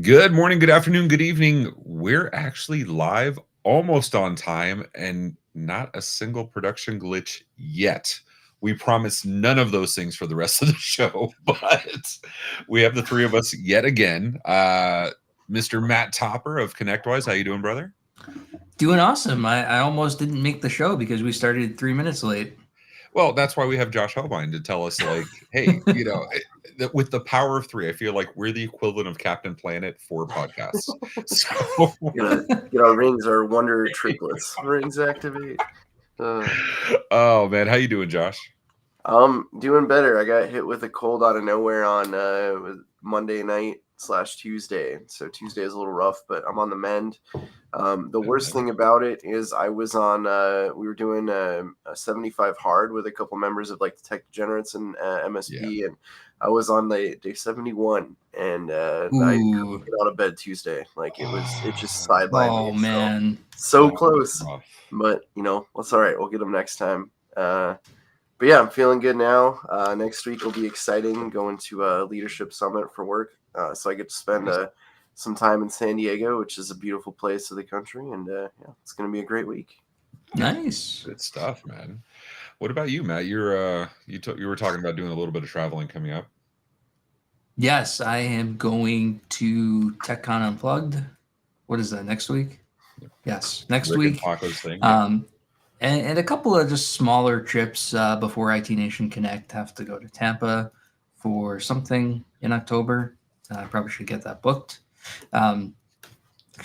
Good morning, good afternoon, good evening. We're actually live, almost on time, and not a single production glitch yet. We promise none of those things for the rest of the show, but we have the three of us yet again. Mr. Matt Topper of ConnectWise, how you doing, brother? Doing awesome. I almost didn't make the show because we started 3 minutes late. Well, that's why we have Josh Hohbein to tell us, like, hey, with the power of three, I feel like we're the equivalent of Captain Planet for podcasts. So, Get our rings, our wonder triplets. Rings activate. Oh man, how you doing, Josh? I'm doing better. I got hit with a cold out of nowhere on Monday night / Tuesday. So Tuesday is a little rough, but I'm on the mend. The worst thing about it is I was on, we were doing a 75 hard with a couple members of like the Tech Degenerates and MSP, and I was on day 71, and I couldn't get out of bed Tuesday. Like it just sidelined me. Oh man, so close. But that's all right. We'll get them next time. But yeah, I'm feeling good now. Next week will be exciting. Going to a leadership summit for work, so I get to spend some time in San Diego, which is a beautiful place of the country, and it's going to be a great week. Nice, good stuff, man. What about you, Matt? You were talking about doing a little bit of traveling coming up. Yes, I am going to TechCon Unplugged. What is that, next week? Yes, next Rick week. And Paco's thing. And a couple of just smaller trips before IT Nation Connect. Have to go to Tampa for something in October. I probably should get that booked. Actually,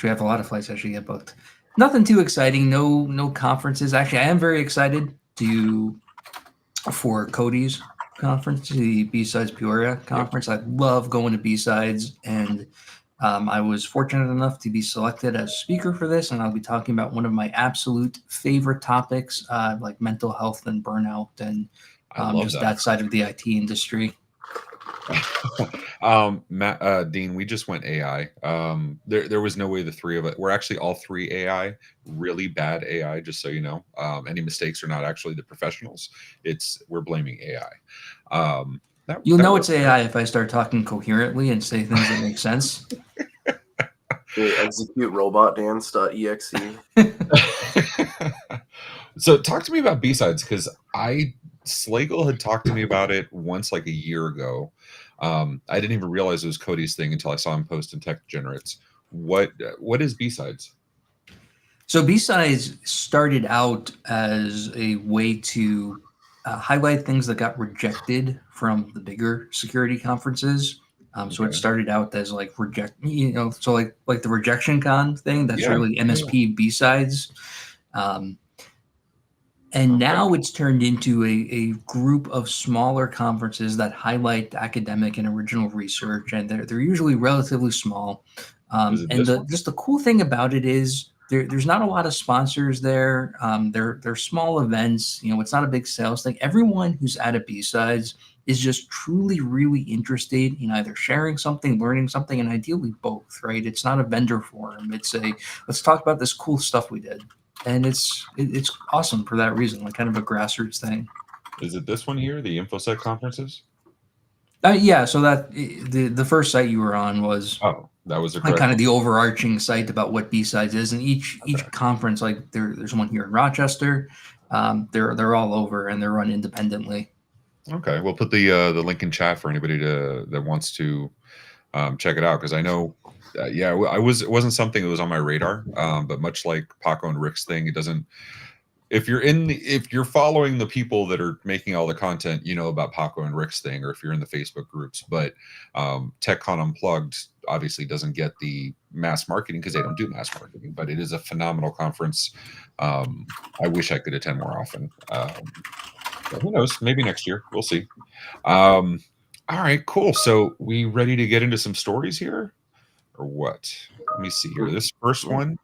I have a lot of flights I should get booked. Nothing too exciting. No conferences. Actually, I am very excited for Cody's conference, the B-Sides Peoria conference. I love going to B-Sides, and I was fortunate enough to be selected as speaker for this, and I'll be talking about one of my absolute favorite topics, like mental health and burnout, and just that side of the IT industry. Matt, Dean, we just went AI. There was no way the three of it. We're actually all three AI, really bad AI. Just so you know, any mistakes are not actually the professionals. We're blaming AI. You'll know it's AI if I start talking coherently and say things that make sense. Execute robotdance.exe. So talk to me about B-Sides, because Slagle had talked to me about it once, like a year ago. I didn't even realize it was Cody's thing until I saw him post in Tech Degenerates. What is B-Sides? So B-Sides started out as a way to highlight things that got rejected from the bigger security conferences. So it started out as like so like the rejection con thing. That's really MSP B-Sides. And now it's turned into a group of smaller conferences that highlight academic and original research, and they're usually relatively small. And just the cool thing about it is there's not a lot of sponsors there. They're small events. It's not a big sales thing. Everyone who's at a B-Sides is just truly, really interested in either sharing something, learning something, and ideally both, right? It's not a vendor forum. It's let's talk about this cool stuff we did. And it's awesome for that reason, like kind of a grassroots thing. Is it this one here, the InfoSec conferences? Yeah, so that the first site you were on was that was like kind of the overarching site about what B-Sides is, and each conference, like there's one here in Rochester, they're all over and they're run independently. Okay, we'll put the link in chat for anybody that wants to check it out, because I know. It wasn't something that was on my radar, but much like Paco and Rick's thing, it doesn't. If you're following the people that are making all the content, you know about Paco and Rick's thing, or if you're in the Facebook groups. But TechCon Unplugged obviously doesn't get the mass marketing because they don't do mass marketing. But it is a phenomenal conference. I wish I could attend more often. But who knows? Maybe next year. We'll see. All right, cool. So we ready to get into some stories here? Or what? Let me see here. This first one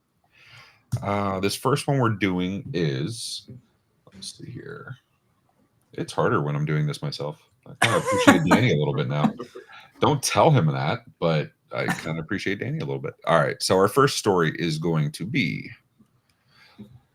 we're doing is, let's see here. It's harder when I'm doing this myself. I kind of appreciate Danny a little bit now. Don't tell him that, but I kind of appreciate Danny a little bit. All right. So our first story is going to be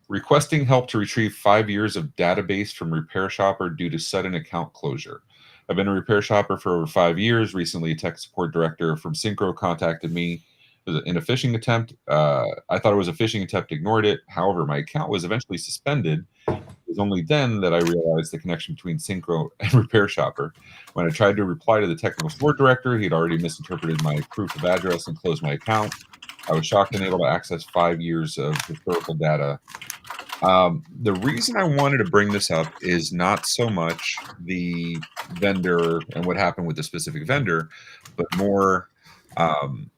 requesting help to retrieve 5 years of database from Repair Shopper due to sudden account closure. I've been a Repair Shopper for over 5 years. Recently, a tech support director from Synchro contacted me in a phishing attempt. I thought it was a phishing attempt, ignored it. However, my account was eventually suspended. It was only then that I realized the connection between Synchro and Repair Shopper. When I tried to reply to the technical support director, he'd already misinterpreted my proof of address and closed my account. I was shocked and able to access 5 years of historical data. The reason I wanted to bring this up is not so much the vendor and what happened with the specific vendor, but more um,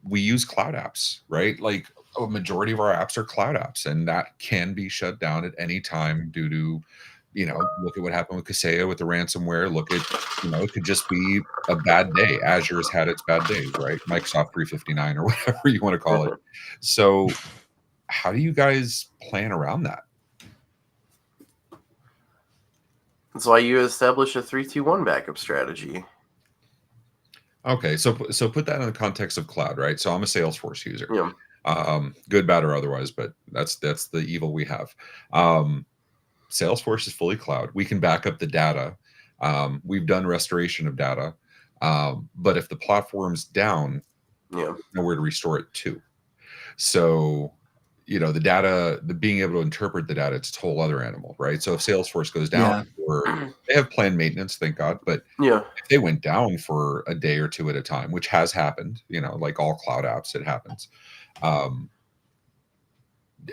we use cloud apps, right? Like a majority of our apps are cloud apps, and that can be shut down at any time due to, look at what happened with Kaseya with the ransomware. Look at, it could just be a bad day. Azure's had its bad days, right? Microsoft 359 or whatever you want to call it. So how do you guys plan around that? That's why you establish a 3-2-1 backup strategy. Okay, so put that in the context of cloud, right? So I'm a Salesforce user, Yeah. Good, bad, or otherwise, but that's the evil we have. Salesforce is fully cloud. We can back up the data. We've done restoration of data, but if the platform's down, nowhere to restore it to. So, the data, the being able to interpret the data, it's a whole other animal, right? So if Salesforce goes down, they have planned maintenance, thank God, but if they went down for a day or two at a time, which has happened, like all cloud apps, it happens.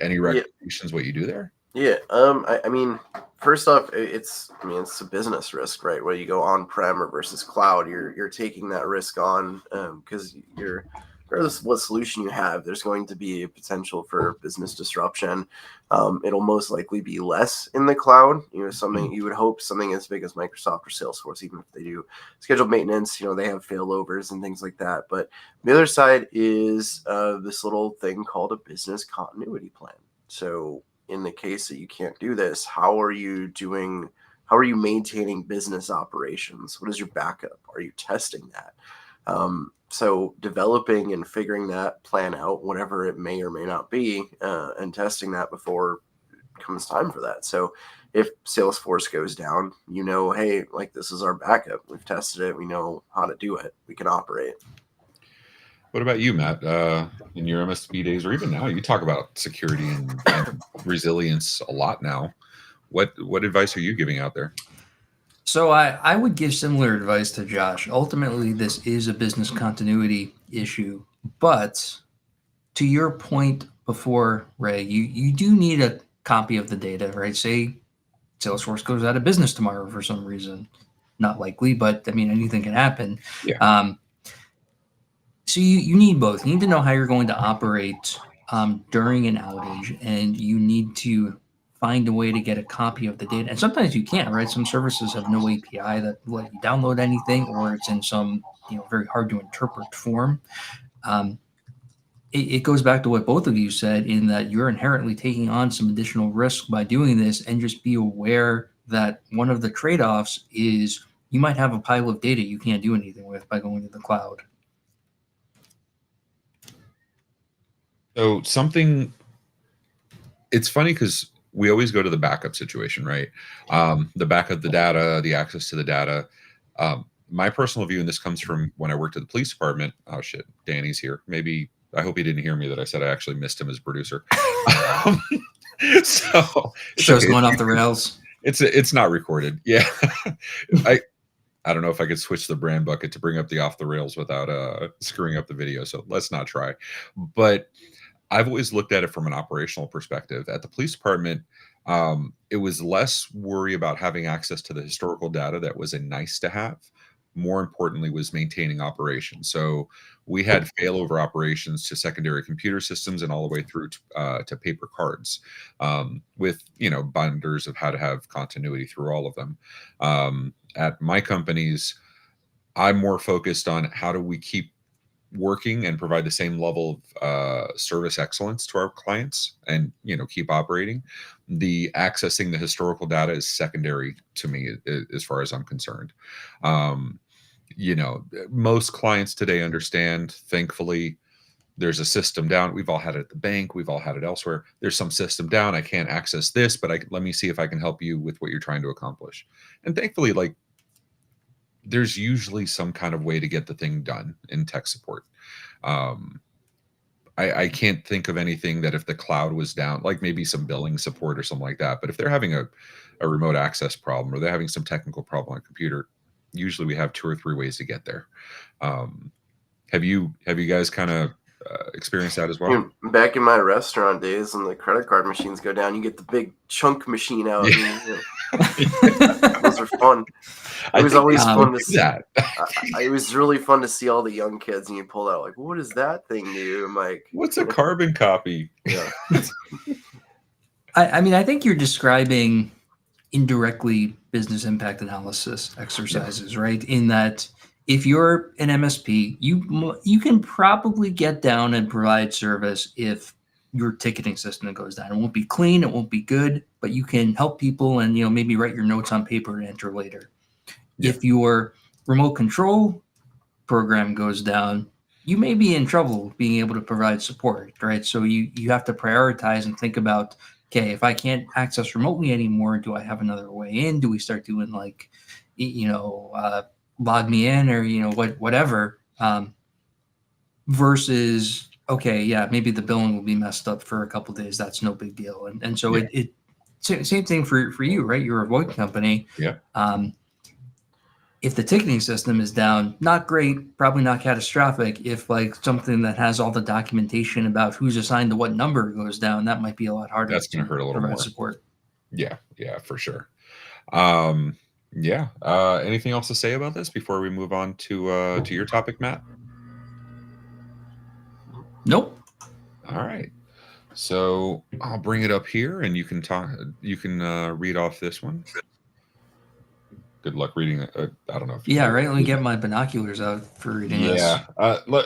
Any recommendations what you do there? Yeah. I mean, first off, it's a business risk, right? Whether you go on-prem or versus cloud, you're taking that risk on because regardless of what solution you have, there's going to be a potential for business disruption. It'll most likely be less in the cloud. Something you would hope something as big as Microsoft or Salesforce, even if they do scheduled maintenance, they have failovers and things like that. But the other side is this little thing called a business continuity plan. So in the case that you can't do this, how are you maintaining business operations? What is your backup? Are you testing that? So developing and figuring that plan out, whatever it may or may not be, and testing that before it comes time for that. So if Salesforce goes down, hey, like this is our backup. We've tested it. We know how to do it. We can operate. What about you, Matt? In your MSP days, or even now, you talk about security and resilience a lot now. What advice are you giving out there? So I would give similar advice to Josh. Ultimately, this is a business continuity issue, but to your point before, Ray, you do need a copy of the data, right? Say Salesforce goes out of business tomorrow for some reason. Not likely, but I mean, anything can happen. Yeah. So you need both. You need to know how you're going to operate during an outage, and you need to find a way to get a copy of the data. And sometimes you can't, right? Some services have no API that let you download anything, or it's in some very hard to interpret form. It goes back to what both of you said, in that you're inherently taking on some additional risk by doing this, and just be aware that one of the trade-offs is you might have a pile of data you can't do anything with by going to the cloud. So it's funny because we always go to the backup situation, right? The backup, the data, the access to the data. My personal view, and this comes from when I worked at the police department. Oh shit, Danny's here. Maybe, I hope he didn't hear me that I said I actually missed him as producer. So show's going off the rails. It's not recorded. Yeah. I don't know if I could switch the brand bucket to bring up the off the rails without screwing up the video. So let's not try. But I've always looked at it from an operational perspective. At the police department, it was less worry about having access to the historical data that was a nice to have. More importantly, was maintaining operations. So we had failover operations to secondary computer systems and all the way through to paper cards, with binders of how to have continuity through all of them. At my companies, I'm more focused on how do we keep working and provide the same level of service excellence to our clients and keep operating. The accessing the historical data is secondary to me as far as I'm concerned. Most clients today understand, thankfully, there's a system down. We've all had it at the bank, we've all had it elsewhere. There's some system down, I can't access this, but let me see if I can help you with what you're trying to accomplish. And thankfully, there's usually some kind of way to get the thing done in tech support. I can't think of anything that if the cloud was down, like maybe some billing support or something like that. But if they're having a remote access problem or they're having some technical problem on a computer, usually we have 2 or 3 ways to get there. Have you guys kind of experienced that as well? Back in my restaurant days, when the credit card machines go down, you get the big chunk machine out. Yeah. And, those are fun. It was always fun to see that. It was really fun to see all the young kids, and you pull out like, what does that thing do? I'm like, what's a carbon copy? Yeah. I mean, I think you're describing indirectly business impact analysis exercises, right? In that if you're an MSP, you can probably get down and provide service if your ticketing system goes down. It won't be clean, it won't be good, but you can help people and maybe write your notes on paper and enter later. Yeah. If your remote control program goes down, you may be in trouble being able to provide support, right? So you have to prioritize and think about, okay, if I can't access remotely anymore, do I have another way in? Do we start doing like, log me in or, whatever, versus, okay, yeah, maybe the billing will be messed up for a couple of days. That's no big deal. And so it same thing for you, right? You're a VoIP company. Yeah. If the ticketing system is down, not great, probably not catastrophic. If like something that has all the documentation about who's assigned to what number goes down, that might be a lot harder. That's going to hurt a little more. Support. Yeah, for sure. Anything else to say about this before we move on to your topic, Matt? Nope. All right. So I'll bring it up here, and you can talk. You can read off this one. Good luck reading it. I don't know. Yeah, right. Let me get my binoculars out for reading this. Yeah.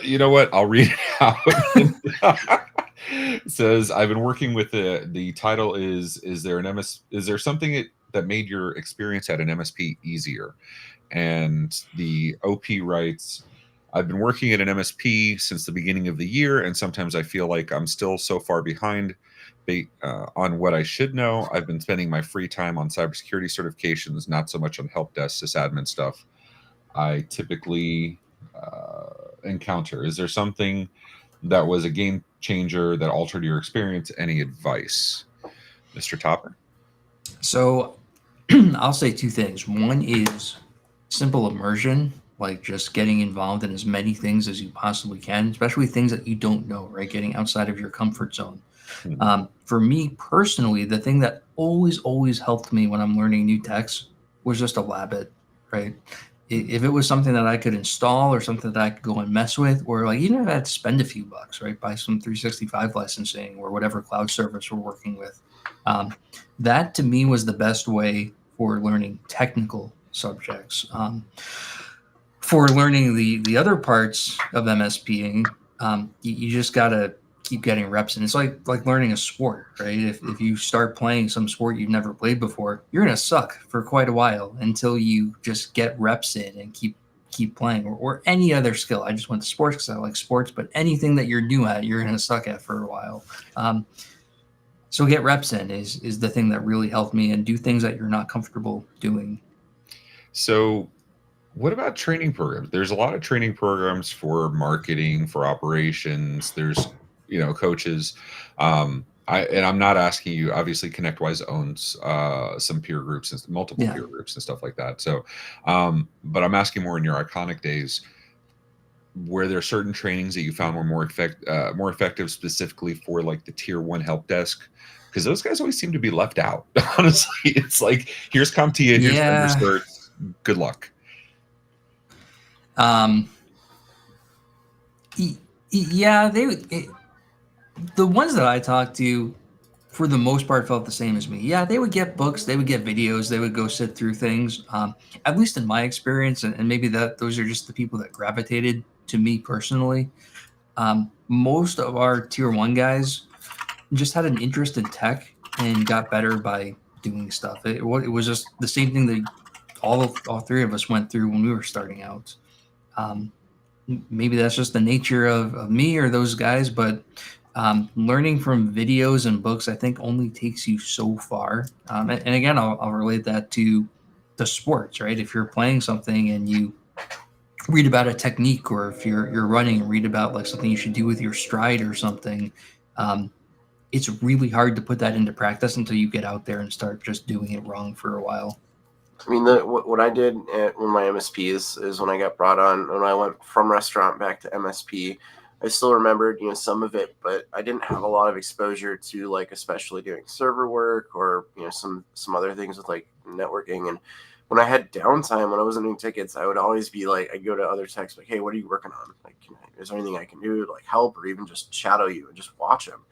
You know what? I'll read it out. It says, I've been working with the title is there something that made your experience at an MSP easier? And the OP writes, I've been working at an MSP since the beginning of the year, and sometimes I feel like I'm still so far behind on what I should know. I've been spending my free time on cybersecurity certifications, not so much on help desk sysadmin stuff I typically encounter. Is there something that was a game changer that altered your experience? Any advice, Mr. Topper? So I'll say 2 things. One is simple immersion, like just getting involved in as many things as you possibly can, especially things that you don't know, right? Getting outside of your comfort zone. Mm-hmm. For me personally, the thing that always helped me when I'm learning new techs was just a lab it, right? If it was something that I could install or something that I could go and mess with, or like even if I had to spend a few bucks, right, buy some 365 licensing or whatever cloud service we're working with, that to me was the best way for learning technical subjects. For learning the other parts of MSPing, you just gotta keep getting reps in. It's like learning a sport, right? If you start playing some sport you've never played before, you're gonna suck for quite a while until you just get reps in and keep playing, or any other skill. I just went to sports because I like sports, but anything that you're new at, you're gonna suck at for a while. So get reps in is the thing that really helped me, and do things that you're not comfortable doing. So what about training programs? There's a lot of training programs for marketing, for operations. There's coaches. I'm not asking you. Obviously, ConnectWise owns some peer groups and multiple peer groups and stuff like that. So, but I'm asking more in your iconic days. Were there certain trainings that you found were more effective specifically for like the tier 1 help desk? Because those guys always seem to be left out. Honestly, it's like, here's CompTIA, here's Cert, good luck. The ones that I talked to, for the most part, felt the same as me. Yeah, they would get books, they would get videos, they would go sit through things. At least in my experience, and maybe those are just the people that gravitated to me personally. Most of our tier 1 guys just had an interest in tech and got better by doing stuff. It was just the same thing that all 3 of us went through when we were starting out. Maybe that's just the nature of me or those guys, but learning from videos and books, I think, only takes you so far. And again, I'll relate that to the sports, right? If you're playing something and you read about a technique, or if you're running, read about like something you should do with your stride or something. It's really hard to put that into practice until you get out there and start just doing it wrong for a while. I mean, what I did at one of my MSPs is when I got brought on, when I went from restaurant back to MSP, I still remembered, some of it, but I didn't have a lot of exposure to, like, especially doing server work or, some other things with like networking. And when I had downtime, when I wasn't doing tickets, I would always be like, I'd go to other techs like, hey, what are you working on? Like, is there anything I can do to like help, or even just shadow you and just watch them?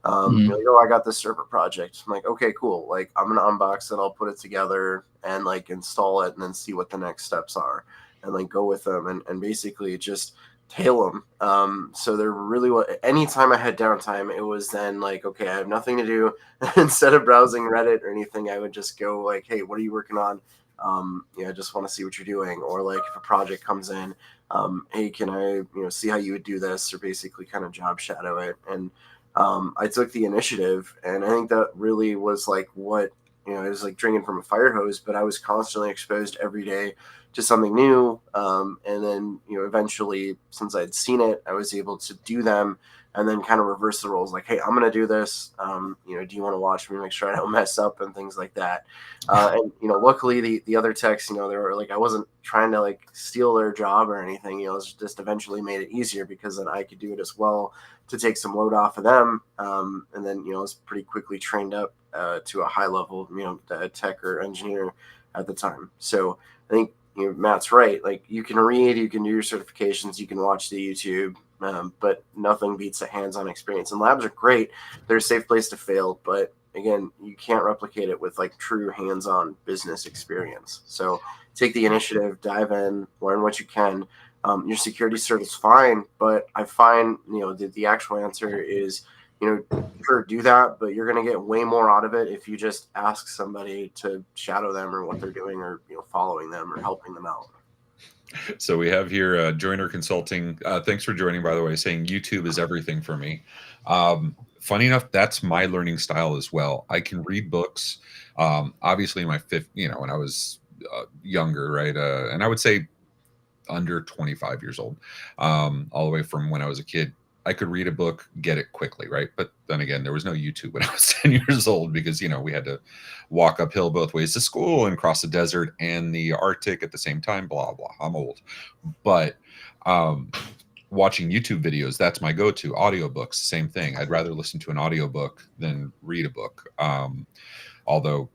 Like, oh, I got this server project. I'm like, okay, cool. Like, I'm gonna unbox it, I'll put it together and like install it, and then see what the next steps are, and like go with them, and basically just tail them. So they're really anytime I had downtime, it was then like, okay, I have nothing to do. Instead of browsing Reddit or anything, I would just go like, hey, what are you working on? I just want to see what you're doing. Or like if a project comes in, hey, can I see how you would do this, or basically kind of job shadow it. And I took the initiative, and I think that really was like what, it was like drinking from a fire hose, but I was constantly exposed every day to something new. And then, eventually, since I'd seen it, I was able to do them, and then kind of reverse the roles. Like, hey, I'm going to do this. Do you want to watch me make sure I don't mess up, and things like that. And, luckily the other techs, they were like, I wasn't trying to like steal their job or anything. It was just eventually made it easier, because then I could do it as well, to take some load off of them. And then, I was pretty quickly trained up to a high level, tech or engineer at the time. So I think, Matt's right. Like, you can read, you can do your certifications, you can watch the YouTube, but nothing beats a hands-on experience. And labs are great. They're a safe place to fail, but again, you can't replicate it with like true hands-on business experience. So take the initiative, dive in, learn what you can. Your security cert is fine, but I find, the actual answer is, sure, do that, but you're going to get way more out of it if you just ask somebody to shadow them, or what they're doing, or, following them, or helping them out. So we have here Joiner Consulting. Thanks for joining, by the way, saying YouTube is everything for me. Funny enough, that's my learning style as well. I can read books. Obviously, in my fifth, when I was younger, right? And I would say under 25 years old, all the way from when I was a kid. I could read a book, get it quickly, right? But then again, there was no YouTube when I was 10 years old, because, we had to walk uphill both ways to school and cross the desert and the Arctic at the same time, blah, blah. I'm old. But watching YouTube videos, that's my go-to. Audiobooks, same thing. I'd rather listen to an audiobook than read a book. Although,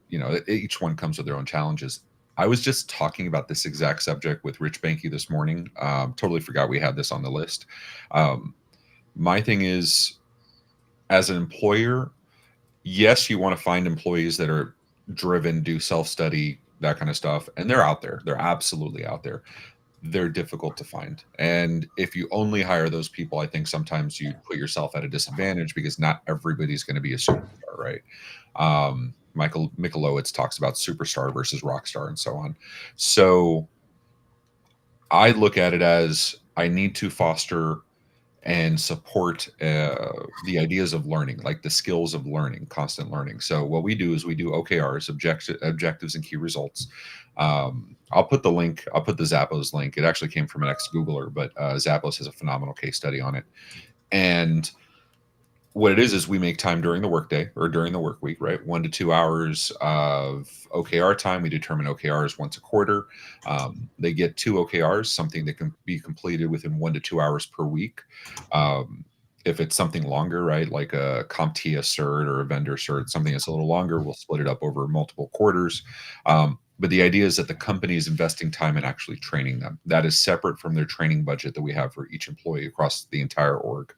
each one comes with their own challenges. I was just talking about this exact subject with Rich Banky this morning. Totally forgot we had this on the list. My thing is, as an employer, yes, you want to find employees that are driven, do self-study, that kind of stuff. And they're out there. They're absolutely out there. They're difficult to find. And if you only hire those people, I think sometimes you put yourself at a disadvantage, because not everybody's going to be a superstar, right? Michael Michalowicz talks about superstar versus rock star and so on. So I look at it as, I need to foster and support the ideas of learning, like the skills of learning, constant learning. So what we do is we do OKRs, objectives and key results. I'll put the link, I'll put the Zappos link. It actually came from an ex-Googler, but Zappos has a phenomenal case study on it. And what it is we make time during the workday or during the work week, right? 1 to 2 hours of OKR time. We determine OKRs once a quarter. They get 2 OKRs, something that can be completed within 1 to 2 hours per week. If it's something longer, right, like a CompTIA cert or a vendor cert, something that's a little longer, we'll split it up over multiple quarters. But the idea is that the company is investing time in actually training them. That is separate from their training budget that we have for each employee across the entire org.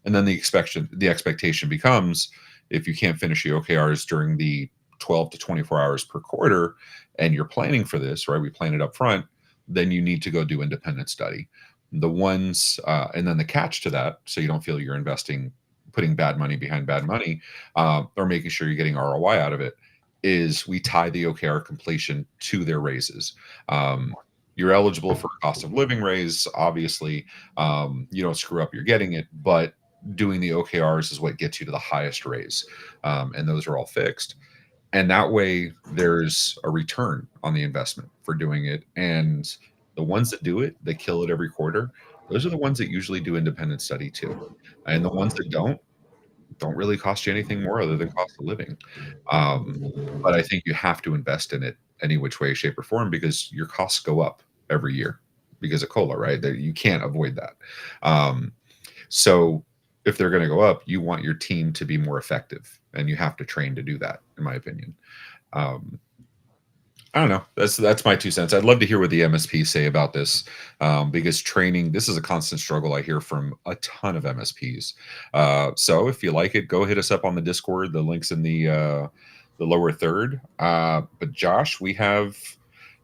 And then the expectation becomes, if you can't finish your OKRs during the 12 to 24 hours per quarter, and you're planning for this, right? We plan it up front, then you need to go do independent study. The ones, and then the catch to that, so you don't feel you're putting bad money behind bad money, or making sure you're getting ROI out of it, is we tie the OKR completion to their raises. You're eligible for a cost of living raise. Obviously, you don't screw up, you're getting it, but doing the OKRs is what gets you to the highest raise. And those are all fixed. And that way there's a return on the investment for doing it. And The ones that do it, they kill it every quarter. Those are the ones that usually do independent study too. And the ones that don't really cost you anything more other than cost of living. But I think you have to invest in it any which way, shape, or form, because your costs go up every year because of COLA, right? You can't avoid that. So if they're going to go up, you want your team to be more effective, and you have to train to do that, in my opinion. I don't know. That's my 2 cents. I'd love to hear what the MSPs say about this, because training, this is a constant struggle I hear from a ton of MSPs. So if you like it, go hit us up on the Discord. The link's in the lower third. But Josh, we have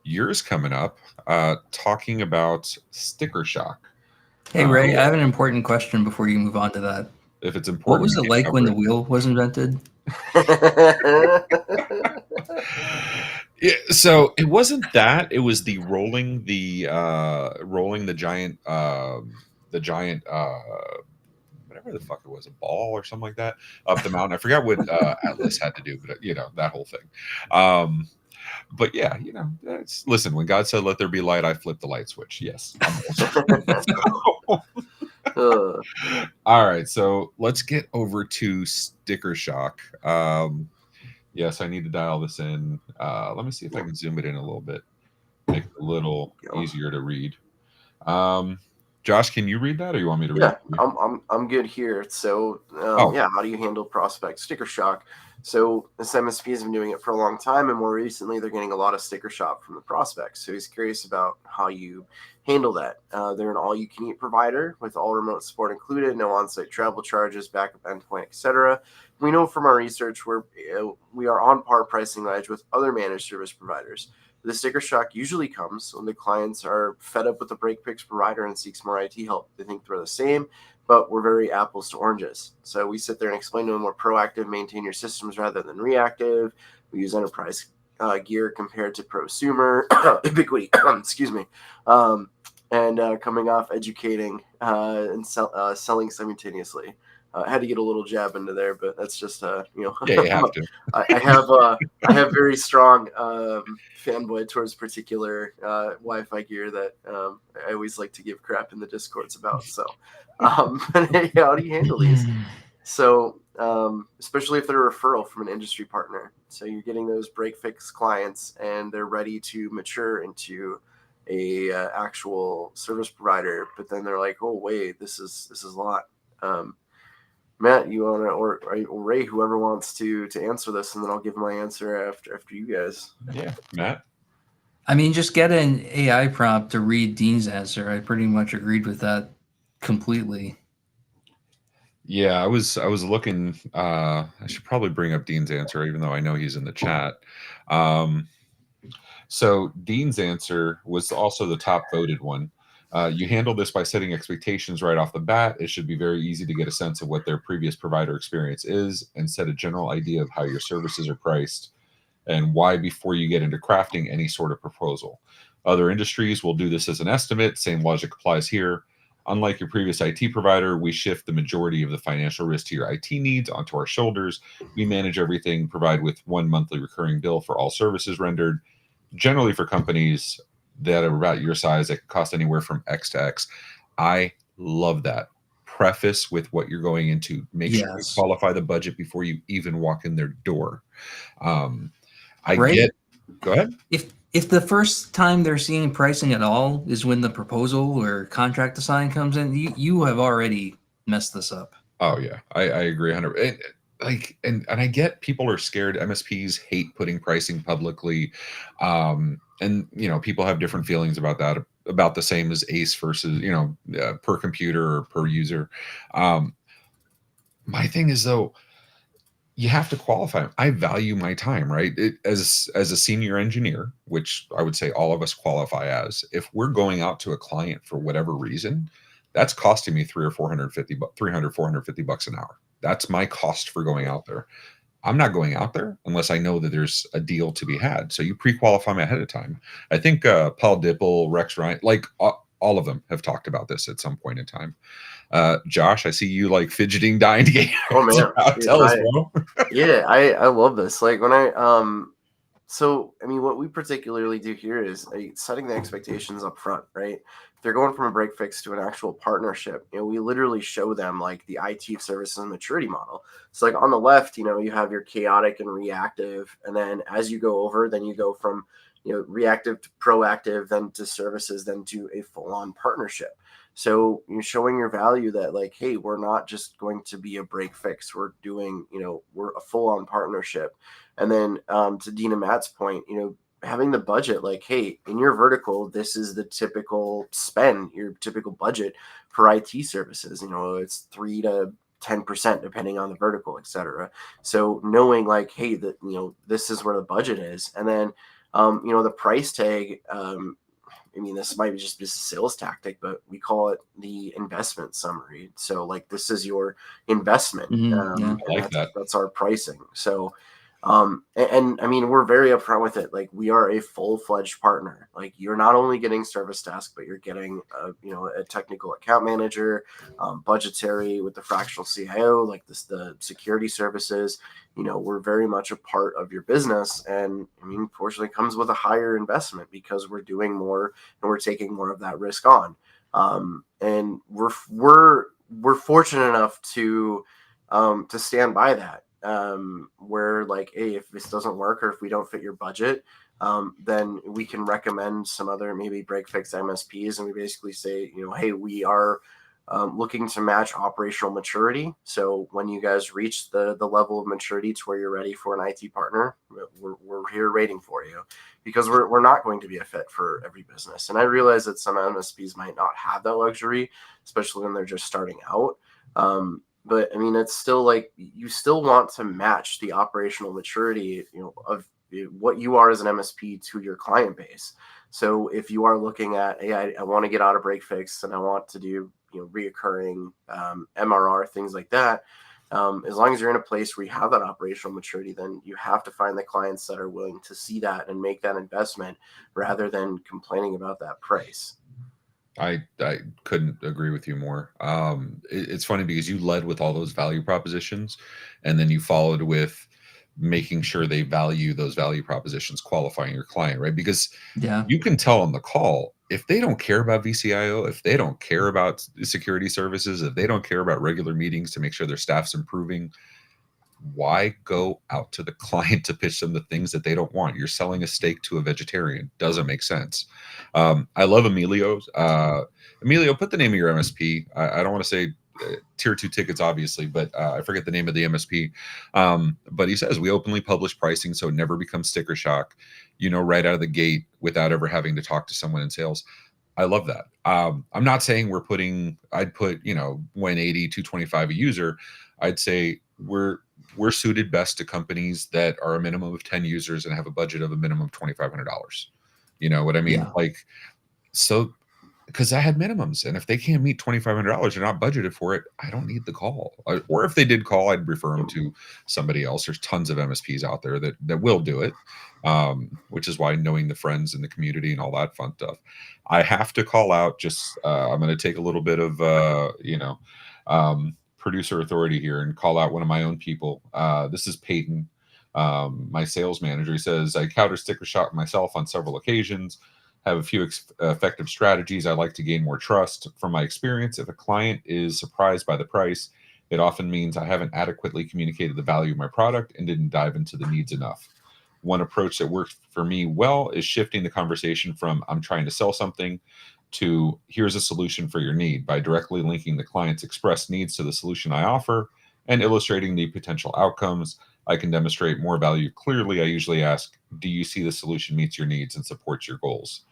yours coming up, talking about sticker shock. Hey, Ray, I have an important question before you move on to that. If it's important, what was it like when the wheel was invented? Yeah, so it wasn't that. It was the rolling the giant whatever the fuck it was, a ball or something like that, up the mountain. I forgot what Atlas had to do, but that whole thing. But yeah, listen, when God said let there be light, I flipped the light switch. Yes. All right, so let's get over to sticker shock. Yes, I need to dial this in. Let me see if I can zoom it in a little bit, make it a little easier to read. Josh, can you read that, or you want me to read it? Yeah, I'm good here. So, how do you handle prospect sticker shock? So this MSP has been doing it for a long time, and more recently, they're getting a lot of sticker shock from the prospects. So he's curious about how you handle that. They're an all-you-can-eat provider with all remote support included, no on-site travel charges, backup endpoint, etc. We know from our research we are on par pricing edge with other managed service providers. The sticker shock usually comes when the clients are fed up with the break-fix provider and seeks more IT help. They think they're the same, but we're very apples to oranges. So we sit there and explain to them we're proactive, maintain your systems rather than reactive. We use enterprise gear compared to prosumer, ubiquity, excuse me, and coming off educating and selling simultaneously. I had to get a little jab into there, but that's just Yeah, you have to. I have very strong fanboy towards particular Wi-Fi gear that I always like to give crap in the Discords about. So, hey, how do you handle these? So, especially if they're a referral from an industry partner, so you're getting those break fix clients, and they're ready to mature into a actual service provider, but then they're like, oh wait, this is a lot. Matt, you want to, or Ray, whoever wants to answer this, and then I'll give my answer after you guys. Yeah, Matt. I mean, just get an AI prompt to read Dean's answer. I pretty much agreed with that completely. Yeah, I was looking. I should probably bring up Dean's answer, even though I know he's in the chat. So Dean's answer was also the top voted one. You handle this by setting expectations right off the bat. It should be very easy to get a sense of what their previous provider experience is and set a general idea of how your services are priced and why before you get into crafting any sort of proposal. Other industries will do this as an estimate. Same logic applies here. Unlike your previous IT provider, we shift the majority of the financial risk to your IT needs onto our shoulders. We manage everything, provide with one monthly recurring bill for all services rendered. Generally for companies that are about your size, that cost anywhere from X to X. I love that. Preface with what you're going into. Make sure you qualify the budget before you even walk in their door. Go ahead. If the first time they're seeing pricing at all is when the proposal or contract to sign comes in, you have already messed this up. Oh yeah, I agree 100%. And I get people are scared. MSPs hate putting pricing publicly, and people have different feelings about that. About the same as ACE versus per computer or per user. My thing is though, you have to qualify. I value my time, right? As a senior engineer, which I would say all of us qualify as. If we're going out to a client for whatever reason, that's costing me $300 or $450 an hour. That's my cost for going out there. I'm not going out there unless I know that there's a deal to be had. So you pre-qualify me ahead of time. I think Paul Dipple, Rex Ryan, like all of them have talked about this at some point in time. Josh, I see you like fidgeting, dying to get. Oh man, tell us, bro. Yeah, I love this. Like when So, I mean, what we particularly do here is setting the expectations up front, right? If they're going from a break fix to an actual partnership, we literally show them like the IT services and maturity model. So, like on the left, you have your chaotic and reactive, and then as you go over, then you go from reactive to proactive, then to services, then to a full-on partnership. So you're showing your value that like, hey, we're not just going to be a break fix. We're doing, we're a full-on partnership. And then to Dean and Matt's point, having the budget, like, hey, in your vertical, this is the typical spend, your typical budget for IT services. It's 3 to 10% depending on the vertical, et cetera. So knowing like, hey, that this is where the budget is, and then the price tag. I mean, this might be just a sales tactic, but we call it the investment summary. So, like, this is your investment, Yeah. I like that. that's our pricing. So, and I mean, we're very upfront with it. Like, we are a full-fledged partner. Like, you're not only getting service desk, but you're getting a technical account manager, budgetary with the fractional CIO, like the security services. We're very much a part of your business, and I mean, fortunately, it comes with a higher investment because we're doing more and we're taking more of that risk on. And we're fortunate enough to stand by that. Where like, hey, if this doesn't work or if we don't fit your budget, then we can recommend some other maybe break fix MSPs, and we basically say, hey, we are looking to match operational maturity. So when you guys reach the level of maturity to where you're ready for an IT partner, we're here waiting for you, because we're not going to be a fit for every business. And I realize that some MSPs might not have that luxury, especially when they're just starting out. But I mean, it's still like, you still want to match the operational maturity, of what you are as an MSP to your client base. So if you are looking at, hey, I want to get out of break fix and I want to do, reoccurring MRR, things like that. As long as you're in a place where you have that operational maturity, then you have to find the clients that are willing to see that and make that investment rather than complaining about that price. I couldn't agree with you more. It's funny because you led with all those value propositions, and then you followed with making sure they value those value propositions, qualifying your client, right? Because you can tell on the call, if they don't care about VCIO, if they don't care about security services, if they don't care about regular meetings to make sure their staff's improving, why go out to the client to pitch them the things that they don't want? You're selling a steak to a vegetarian. Doesn't make sense. I love Emilio's. Emilio, put the name of your MSP. I don't want to say tier 2 tickets, obviously, but I forget the name of the MSP. But he says, we openly publish pricing so it never becomes sticker shock, right out of the gate without ever having to talk to someone in sales. I love that. I'm not saying I'd put, 180, 225 a user. I'd say we're suited best to companies that are a minimum of 10 users and have a budget of a minimum of $2,500. You know what I mean? Yeah. Like, so, because I had minimums, and if they can't meet $2,500, they're not budgeted for it, I don't need the call. Or if they did call, I'd refer them to somebody else. There's tons of MSPs out there that will do it, which is why knowing the friends in the community and all that fun stuff. I have to call out, just I'm going to take a little bit of producer authority here and call out one of my own people. This is Peyton, my sales manager. He says, I counter sticker shock myself on several occasions, have a few effective strategies. I like to gain more trust. From my experience, if a client is surprised by the price, it often means I haven't adequately communicated the value of my product and didn't dive into the needs enough. One approach that works for me well is shifting the conversation from I'm trying to sell something to here's a solution for your need, by directly linking the client's expressed needs to the solution I offer and illustrating the potential outcomes. I can demonstrate more value clearly. I usually ask, do you see the solution meets your needs and supports your goals?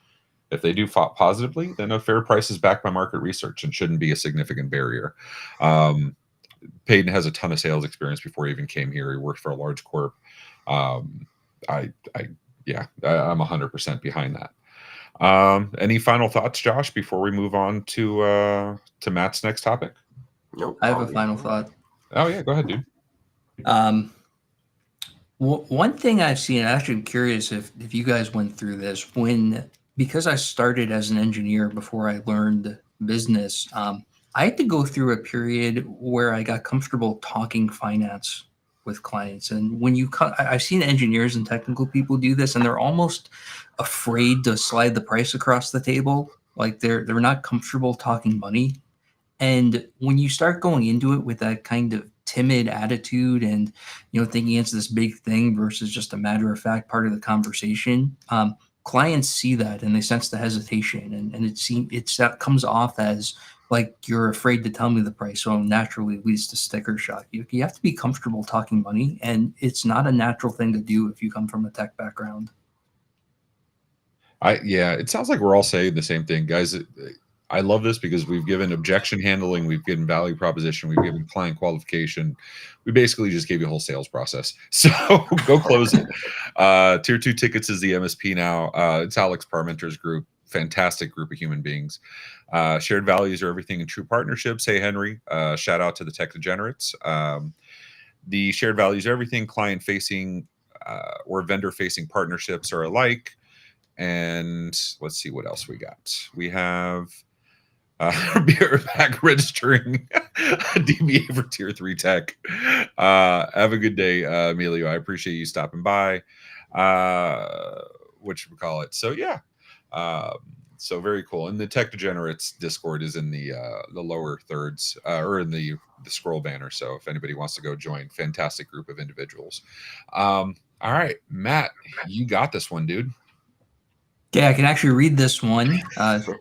If they do positively, then a fair price is backed by market research and shouldn't be a significant barrier. Peyton has a ton of sales experience before he even came here. He worked for a large corp. I'm 100% behind that. Any final thoughts, Josh, before we move on to Matt's next topic? Nope. I have a final thought. Oh yeah, go ahead, dude. One thing I've seen, actually I'm curious if you guys went through this, because I started as an engineer before I learned business, I had to go through a period where I got comfortable talking finance with clients. And when you I've seen engineers and technical people do this, and they're almost afraid to slide the price across the table. Like they're not comfortable talking money. And when you start going into it with that kind of timid attitude and, thinking it's this big thing versus just a matter of fact part of the conversation, clients see that and they sense the hesitation, and that comes off as like you're afraid to tell me the price, so naturally leads to sticker shock. You have to be comfortable talking money, and it's not a natural thing to do if you come from a tech background. It sounds like we're all saying the same thing, guys. I love this because we've given objection handling, we've given value proposition, we've given client qualification. We basically just gave you a whole sales process. So go close it. Tier 2 tickets is the MSP now. It's Alex Parmenter's group. Fantastic group of human beings. Shared values are everything in true partnerships. Hey, Henry, shout out to the tech degenerates. The shared values are everything client facing or vendor facing partnerships are alike. And let's see what else we got. We have beer back registering DBA for tier 3 tech. Have a good day, Emilio. I appreciate you stopping by. What should we call it? So yeah. So very cool. And the Tech Degenerates Discord is in the lower thirds or in the scroll banner. So if anybody wants to go join, fantastic group of individuals. All right, Matt, you got this one, dude. Yeah, I can actually read this one.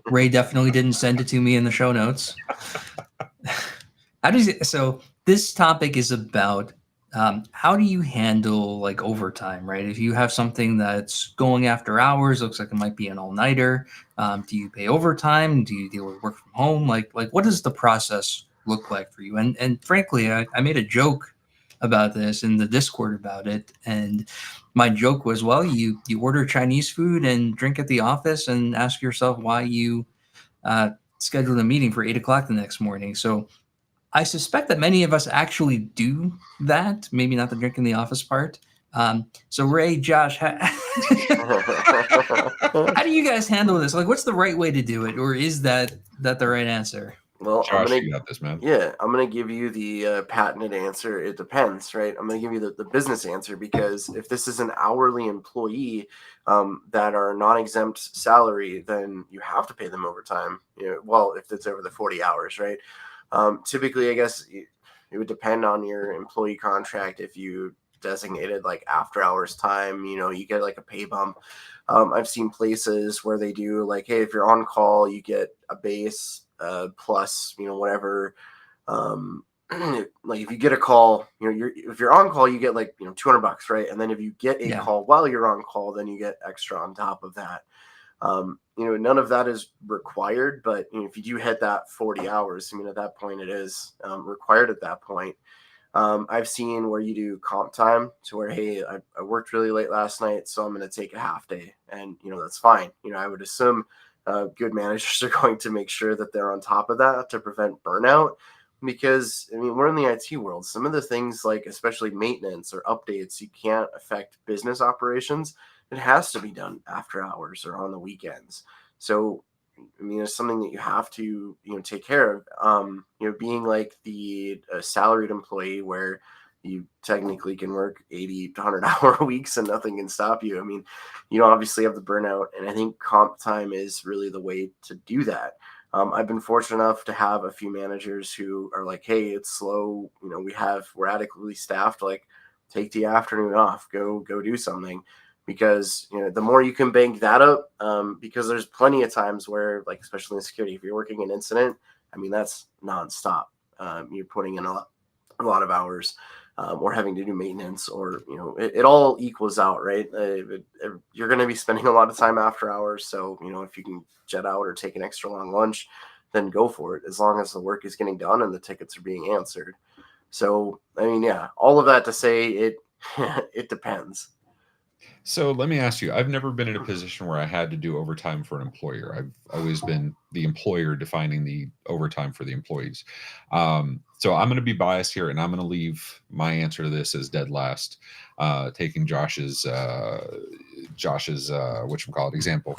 Ray definitely didn't send it to me in the show notes. So this topic is about how do you handle like overtime, right? If you have something that's going after hours, looks like it might be an all-nighter. Do you pay overtime? Do you deal with work from home? Like what does the process look like for you? And frankly, I made a joke about this in the Discord about it, and my joke was, well, you order Chinese food and drink at the office and ask yourself why you scheduled a meeting for 8 o'clock the next morning. So I suspect that many of us actually do that, maybe not the drink in the office part. So Ray, Josh, how do you guys handle this? Like, what's the right way to do it? Or is that the right answer? Well, Josh, you got this, man. Yeah, I'm going to give you the patented answer. It depends, right? I'm going to give you the business answer, because if this is an hourly employee that are non-exempt salary, then you have to pay them overtime. Well, if it's over the 40 hours, right? Typically, I guess it would depend on your employee contract. If you designated like after hours time, you get like a pay bump. I've seen places where they do like, hey, if you're on call, you get a base plus, whatever. Like if you get a call, if you're on call, you get like, $200, right? And then if you get a call while you're on call, then you get extra on top of that. None of that is required, but if you do hit that 40 hours, at that point it is required at that point. I've seen where you do comp time to where, hey, I worked really late last night, so I'm going to take a half day, and that's fine. I would assume good managers are going to make sure that they're on top of that to prevent burnout, because we're in the IT world. Some of the things, like especially maintenance or updates, you can't affect business operations. It has to be done after hours or on the weekends. So it's something that you have to take care of. Being like the salaried employee, where you technically can work 80 to 100-hour weeks and nothing can stop you. Obviously have the burnout, and I think comp time is really the way to do that. I've been fortunate enough to have a few managers who are like, hey, it's slow. We're adequately staffed. Like, take the afternoon off, go do something. Because the more you can bank that up, because there's plenty of times where, like especially in security, if you're working an incident, that's nonstop. You're putting in a lot of hours, or having to do maintenance, or it all equals out, right? You're going to be spending a lot of time after hours, so if you can jet out or take an extra long lunch, then go for it, as long as the work is getting done and the tickets are being answered. So all of that to say, it depends. So let me ask you, I've never been in a position where I had to do overtime for an employer. I've always been the employer defining the overtime for the employees. So I'm going to be biased here, and I'm going to leave my answer to this as dead last, taking Josh's example.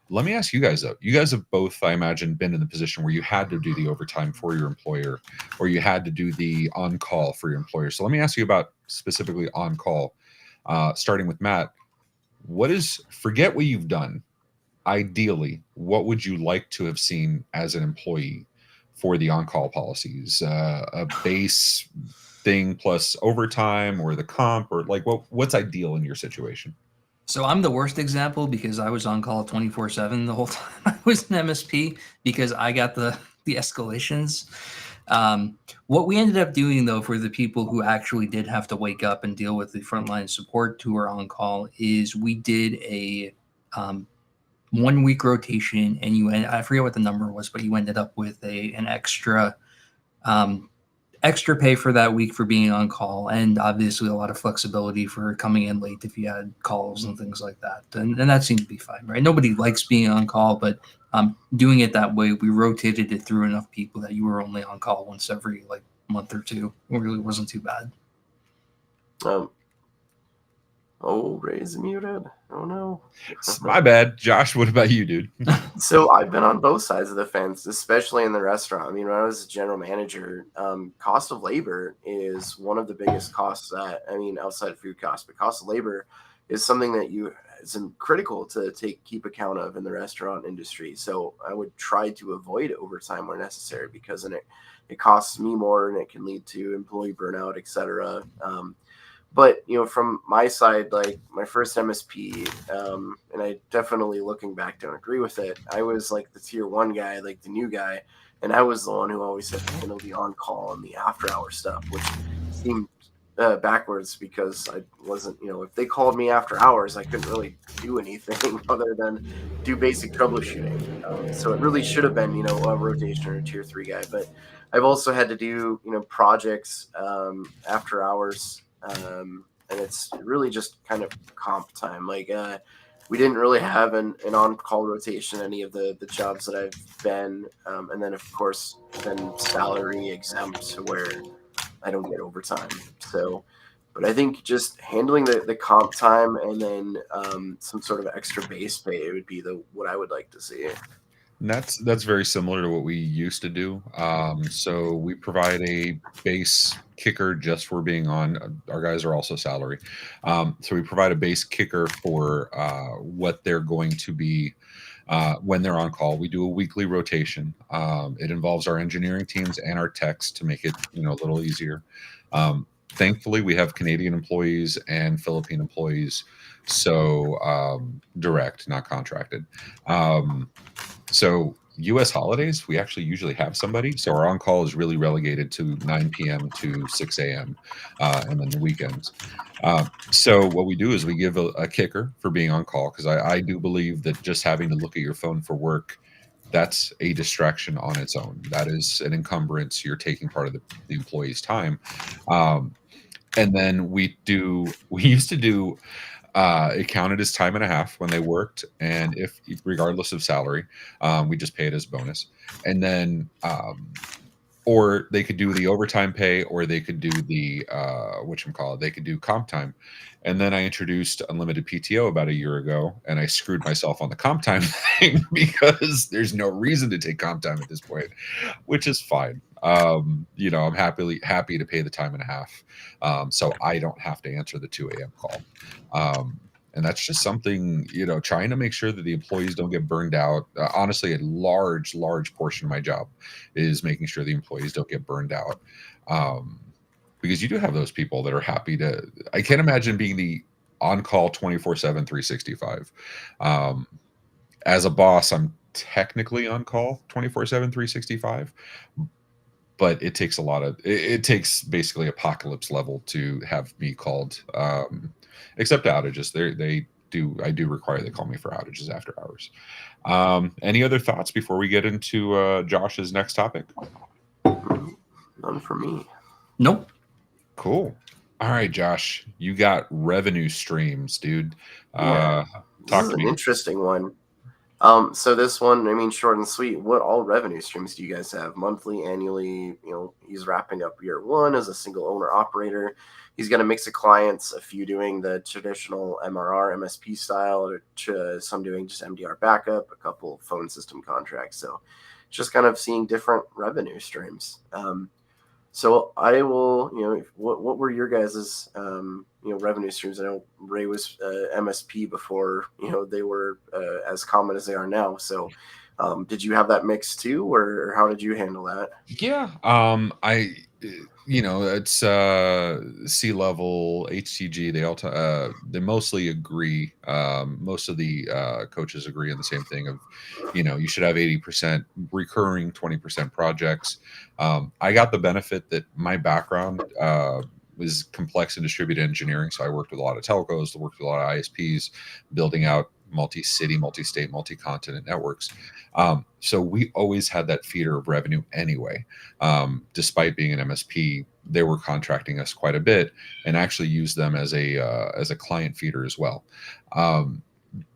Let me ask you guys, though. You guys have both, I imagine, been in the position where you had to do the overtime for your employer, or you had to do the on-call for your employer. So let me ask you about specifically on call. Starting with Matt, forget what you've done. Ideally, what would you like to have seen as an employee for the on-call policies? A base thing plus overtime, or the comp, or like what's ideal in your situation? So I'm the worst example because I was on call 24/7 the whole time I was an MSP because I got the escalations. What we ended up doing, though, for the people who actually did have to wake up and deal with the frontline support who were on call, is we did a 1 week rotation, and I forget what the number was, but you ended up with an extra pay for that week for being on call, and obviously a lot of flexibility for coming in late if you had calls and things like that. And that seemed to be fine, right? Nobody likes being on call, but doing it that way, we rotated it through enough people that you were only on call once every like month or two. It really wasn't too bad. Ray's muted. Oh no. My bad. Josh, what about you, dude? So I've been on both sides of the fence, especially in the restaurant. I mean, when I was a general manager, cost of labor is one of the biggest costs outside of food costs, but cost of labor is something that is critical to keep account of in the restaurant industry. So I would try to avoid overtime where necessary, because then it costs me more and it can lead to employee burnout, etc. But, from my side, like my first MSP, and I definitely, looking back, don't agree with it. I was like the tier 1 guy, like the new guy. And I was the one who always had to handle the on-call and the after-hour stuff, which seemed backwards, because I wasn't, if they called me after hours, I couldn't really do anything other than do basic troubleshooting. So it really should have been, a rotation or a tier 3 guy. But I've also had to do, projects after hours. And it's really just kind of comp time. Like we didn't really have an on-call rotation any of the jobs that I've been, and then of course then salary exempt, where I don't get overtime. So, but I think just handling the comp time, and then some sort of extra base pay would be what I would like to see. And that's very similar to what we used to do. So we provide a base kicker just for being on. Our guys are also salary. So we provide a base kicker for what they're going to be when they're on call. We do a weekly rotation. It involves our engineering teams and our techs to make it a little easier. Thankfully, we have Canadian employees and Philippine employees, so direct, not contracted. So U.S. holidays, we actually usually have somebody. So our on-call is really relegated to 9 p.m. to 6 a.m. And then the weekends. So what we do is we give a kicker for being on call, because I do believe that just having to look at your phone for work, that's a distraction on its own. That is an encumbrance. You're taking part of the employee's time. And then we used to do it counted as time and a half when they worked, and if regardless of salary, we just pay it as bonus. And then or they could do the overtime pay, or they could do the they could do comp time. And then I introduced unlimited PTO about a year ago, and I screwed myself on the comp time thing, because there's no reason to take comp time at this point, which is fine. I'm happy to pay the time and a half, so I don't have to answer the 2 a.m. call. And that's just something, trying to make sure that the employees don't get burned out. Honestly, a large portion of my job is making sure the employees don't get burned out. Because you do have those people that are happy I can't imagine being the on-call 24/7, 365. As a boss, I'm technically on call 24/7, 365. But it takes it takes basically apocalypse level to have me called, except outages. I do require they call me for outages after hours. Any other thoughts before we get into Josh's next topic? None for me. Nope. Cool. All right, Josh, you got revenue streams, dude. Yeah. This is an interesting one. So this one, short and sweet. What all revenue streams do you guys have? Monthly, annually? He's wrapping up year 1 as a single owner operator. He's got a mix of clients, a few doing the traditional MRR, MSP style, or some doing just MDR backup, a couple phone system contracts. So just kind of seeing different revenue streams. So I will, what were your guys's, revenue streams? I know Ray was MSP before, they were as common as they are now. So did you have that mix too, or how did you handle that? Yeah. It's C-level, HTG. They mostly agree. Most of the coaches agree on the same thing of, you should have 80% recurring, 20% projects. I got the benefit that my background was complex and distributed engineering. So I worked with a lot of telcos, worked with a lot of ISPs, building out multi-city, multi-state, multi-continent networks. So we always had that feeder of revenue anyway. Despite being an MSP, they were contracting us quite a bit and actually used them as a client feeder as well.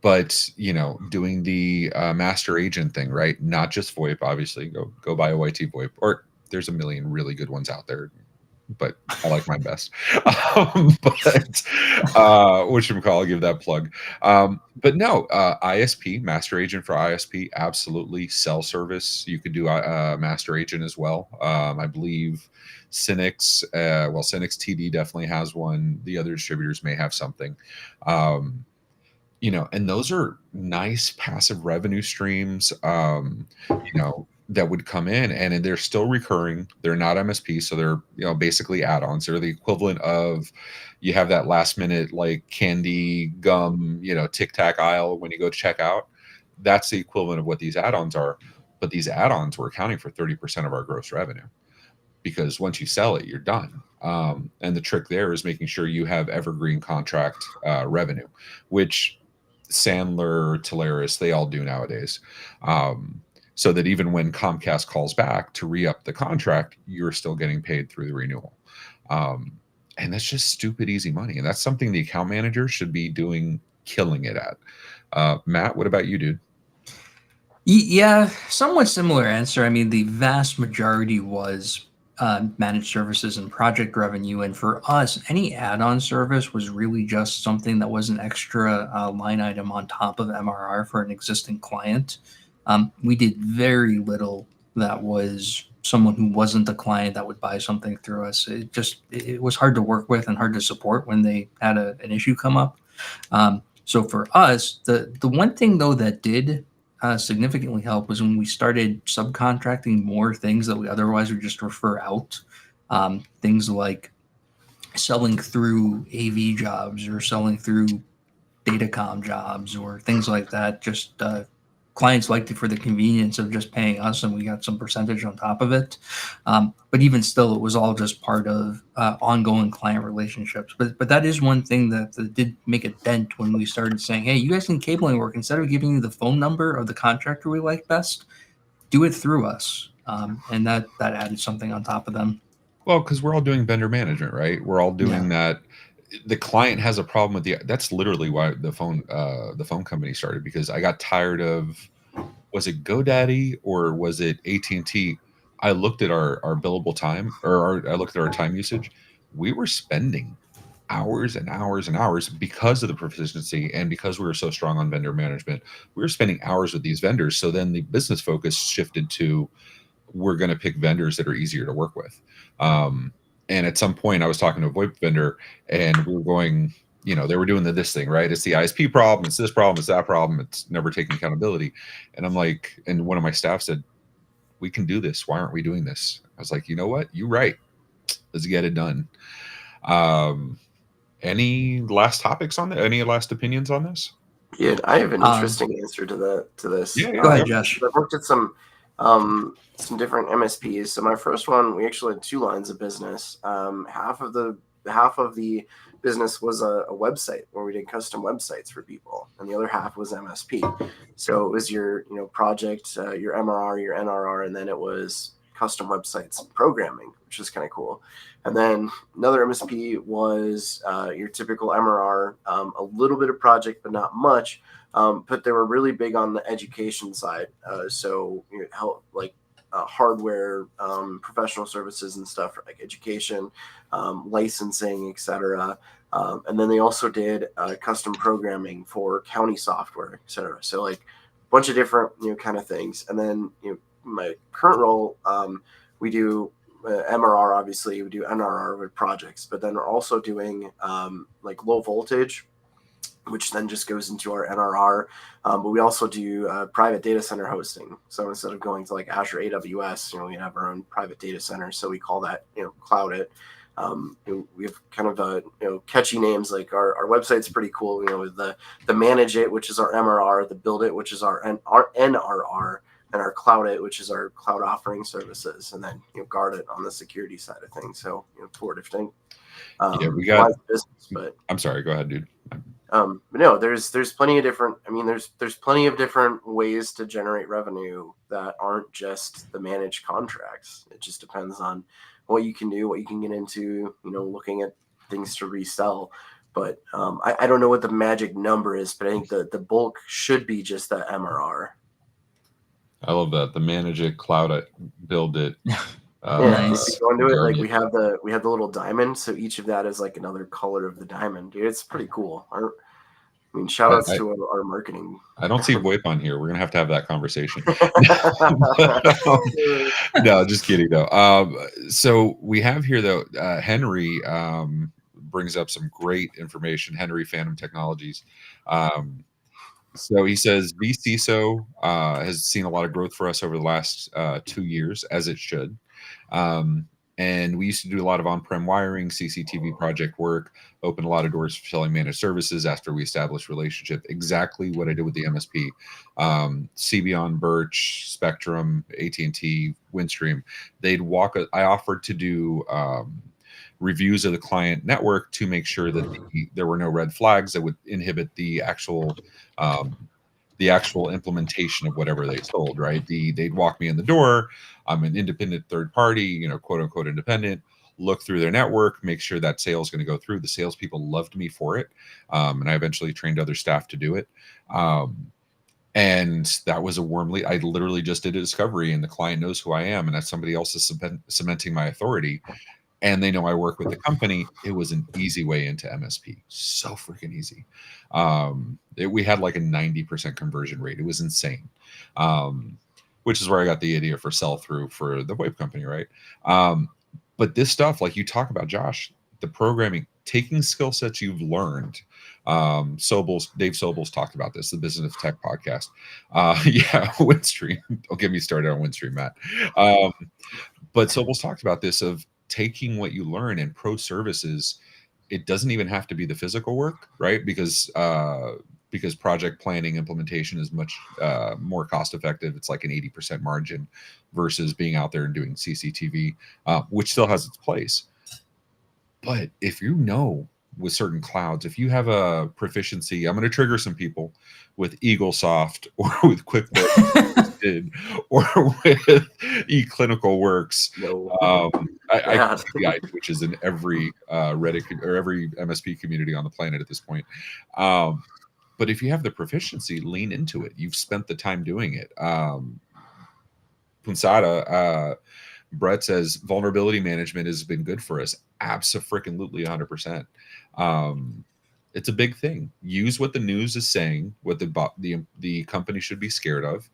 But doing the master agent thing, right? Not just VoIP, obviously. Go buy a YT VoIP, or there's a million really good ones out there, but I like mine best. But I'll give that plug. But no, ISP, master agent for ISP, absolutely. Cell service, you could do master agent as well. I believe Cynix, Cynix TD definitely has one. The other distributors may have something. And those are nice passive revenue streams, that would come in, and they're still recurring. They're not MSP, so they're, basically add-ons. They're the equivalent of, you have that last minute, like candy gum, Tic Tac aisle when you go check out. That's the equivalent of what these add-ons are. But these add-ons were accounting for 30% of our gross revenue, because once you sell it, you're done. And the trick there is making sure you have evergreen contract revenue, which Sandler, Teleris, they all do nowadays. So that even when Comcast calls back to re-up the contract, you're still getting paid through the renewal. And that's just stupid easy money. And that's something the account manager should be doing, killing it at. Matt, what about you, dude? Yeah, somewhat similar answer. I mean, the vast majority was managed services and project revenue. And for us, any add-on service was really just something that was an extra line item on top of MRR for an existing client. We did very little that was someone who wasn't a client that would buy something through us. It was hard to work with and hard to support when they had an issue come up. So for us, the one thing though that did significantly help was when we started subcontracting more things that we otherwise would just refer out. Things like selling through AV jobs or selling through datacom jobs or things like that. Just clients liked it for the convenience of just paying us, and we got some percentage on top of it. But even still, it was all just part of ongoing client relationships. But that is one thing that did make a dent when we started saying, "Hey, you guys need cabling work. Instead of giving you the phone number of the contractor we like best, do it through us." And that added something on top of them. Well, because we're all doing vendor management, right? We're all doing that. The client has a problem with that's literally why the phone company started, because I got tired of, was it GoDaddy or was it AT&T? I looked at our billable time, or I looked at our time usage. We were spending hours and hours and hours because of the proficiency, and because we were so strong on vendor management. We were spending hours with these vendors. So then the business focus shifted to, we're going to pick vendors that are easier to work with. And at some point I was talking to a VoIP vendor, and we were going, they were doing this thing, right? It's the ISP problem. It's this problem. It's that problem. It's never taking accountability. And I'm like, and one of my staff said, we can do this. Why aren't we doing this? I was like, you know what? You're right. Let's get it done. Any last topics on that? Any last opinions on this? Yeah, I have an interesting answer to this. Yeah, go ahead, Josh. I've looked at some different MSPs. So my first one, we actually had two lines of business. Half of the business was a website where we did custom websites for people, and the other half was MSP. So it was your project, your MRR, your NRR, and then it was custom websites and programming, which is kind of cool. And then another MSP was your typical MRR, a little bit of project, but not much. But they were really big on the education side. So help like hardware, professional services and stuff for like education, licensing, etc. And then they also did custom programming for county software, etc. So like a bunch of different kind of things. And then my current role, we do MRR, obviously, we do NRR with projects, but then we're also doing like low voltage, which then just goes into our NRR. But we also do private data center hosting. So instead of going to like Azure AWS, we have our own private data center. So we call that, Cloud It. We have kind of catchy names, like our website's pretty cool. With the Manage It, which is our MRR, the Build It, which is our NRR, and our Cloud It, which is our cloud offering services, and then Guard It on the security side of things. So 4 different. We got business, but I'm sorry. Go ahead, dude. But no, there's plenty of different. I mean, there's plenty of different ways to generate revenue that aren't just the managed contracts. It just depends on what you can do, what you can get into. Looking at things to resell. But I don't know what the magic number is, but I think the bulk should be just the MRR. I love that. The Manage It, Cloud It, Build It. Nice. Go into it. Like we have the little diamond, so each of that is like another color of the diamond. Dude, it's pretty cool. I mean, shout outs to our marketing. I don't see VoIP on here. We're gonna have to have that conversation. No, just kidding though. So we have here though, Henry brings up some great information. Henry Phantom Technologies. So he says vCISO has seen a lot of growth for us over the last 2 years, as it should. And we used to do a lot of on-prem wiring, CCTV project work, open a lot of doors for selling managed services after we established relationship. Exactly what I did with the MSP. CBON, Birch, Spectrum, AT&T, Windstream. I offered to do reviews of the client network to make sure that there were no red flags that would inhibit the actual implementation of whatever they sold, right? They'd walk me in the door. I'm an independent third party, quote unquote independent, look through their network, make sure that sale is going to go through. The salespeople loved me for it. And I eventually trained other staff to do it. And that was a warm lead. I literally just did a discovery and the client knows who I am. And as somebody else is cementing my authority, and they know I work with the company, it was an easy way into MSP. So freaking easy. We had like a 90% conversion rate. It was insane. Which is where I got the idea for sell-through for the VoIP company, right? But this stuff, like you talk about, Josh, the programming, taking skill sets you've learned. Dave Sobel's talked about this, the Business of Tech podcast. Windstream. Don't get me started on Windstream, Matt. But Sobel's talked about this of taking what you learn in pro services. It doesn't even have to be the physical work, right? Because project planning implementation is much more cost effective. It's like an 80% margin versus being out there and doing CCTV, which still has its place. But if with certain clouds, if you have a proficiency, I'm going to trigger some people with EagleSoft or with QuickBooks or with eClinicalWorks. Which is in every Reddit or every MSP community on the planet at this point. But if you have the proficiency, lean into it. You've spent the time doing it. Punsada, Brett says vulnerability management has been good for us. Abso-freaking-lutely 100%. It's a big thing. Use what the news is saying, what the company should be scared of,